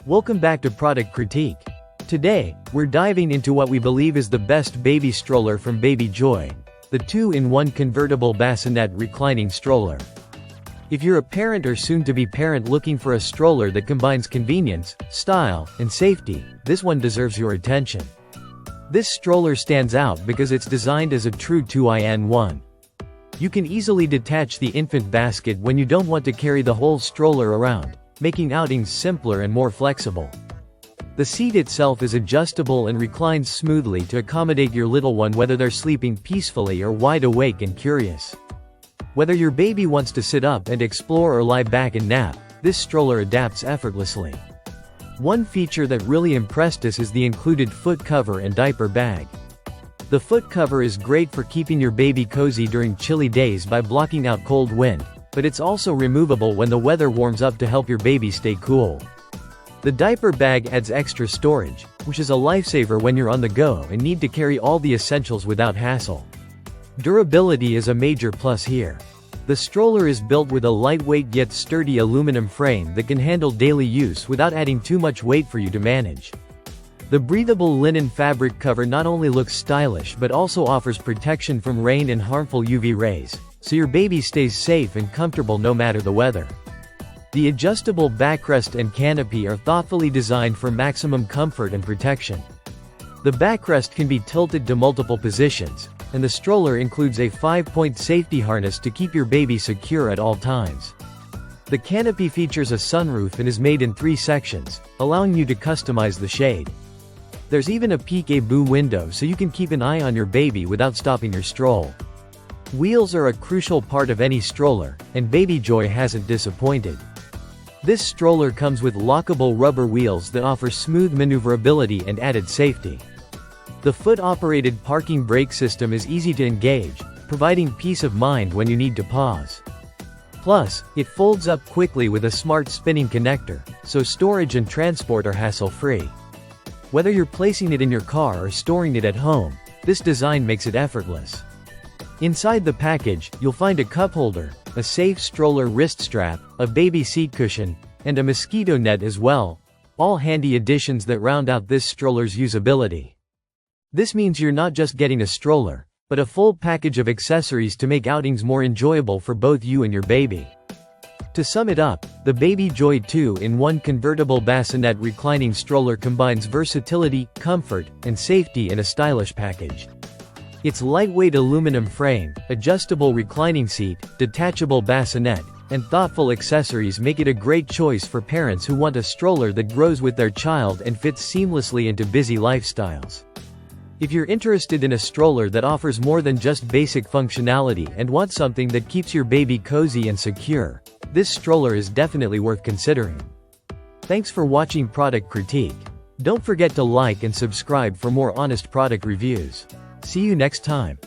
Welcome back to Product Critique. Today, we're diving into what we believe is the best baby stroller from Baby Joy, the 2-in-1 convertible bassinet reclining stroller. If you're a parent or soon-to-be parent looking for a stroller that combines convenience, style, and safety, this one deserves your attention. This stroller stands out because it's designed as a true 2-in-1. You can easily detach the infant basket when you don't want to carry the whole stroller around, making outings simpler and more flexible. The seat itself is adjustable and reclines smoothly to accommodate your little one whether they're sleeping peacefully or wide awake and curious. Whether your baby wants to sit up and explore or lie back and nap, this stroller adapts effortlessly. One feature that really impressed us is the included foot cover and diaper bag. The foot cover is great for keeping your baby cozy during chilly days by blocking out cold wind, but it's also removable when the weather warms up to help your baby stay cool. The diaper bag adds extra storage, which is a lifesaver when you're on the go and need to carry all the essentials without hassle. Durability is a major plus here. The stroller is built with a lightweight yet sturdy aluminum frame that can handle daily use without adding too much weight for you to manage. The breathable linen fabric cover not only looks stylish but also offers protection from rain and harmful UV rays, so your baby stays safe and comfortable no matter the weather. The adjustable backrest and canopy are thoughtfully designed for maximum comfort and protection. The backrest can be tilted to multiple positions, and the stroller includes a 5-point safety harness to keep your baby secure at all times. The canopy features a sunroof and is made in 3 sections, allowing you to customize the shade. There's even a peek-a-boo window so you can keep an eye on your baby without stopping your stroll. Wheels are a crucial part of any stroller, and Baby Joy hasn't disappointed. This stroller comes with lockable rubber wheels that offer smooth maneuverability and added safety. The foot-operated parking brake system is easy to engage, providing peace of mind when you need to pause. Plus, it folds up quickly with a smart spinning connector, so storage and transport are hassle-free. Whether you're placing it in your car or storing it at home, this design makes it effortless. Inside the package, you'll find a cup holder, a safe stroller wrist strap, a baby seat cushion, and a mosquito net as well, all handy additions that round out this stroller's usability. This means you're not just getting a stroller, but a full package of accessories to make outings more enjoyable for both you and your baby. To sum it up, the Baby Joy 2-in-1 convertible bassinet reclining stroller combines versatility, comfort, and safety in a stylish package. Its lightweight aluminum frame, adjustable reclining seat, detachable bassinet, and thoughtful accessories make it a great choice for parents who want a stroller that grows with their child and fits seamlessly into busy lifestyles. If you're interested in a stroller that offers more than just basic functionality and want something that keeps your baby cozy and secure, this stroller is definitely worth considering. Thanks for watching Product Critique. Don't forget to like and subscribe for more honest product reviews. See you next time.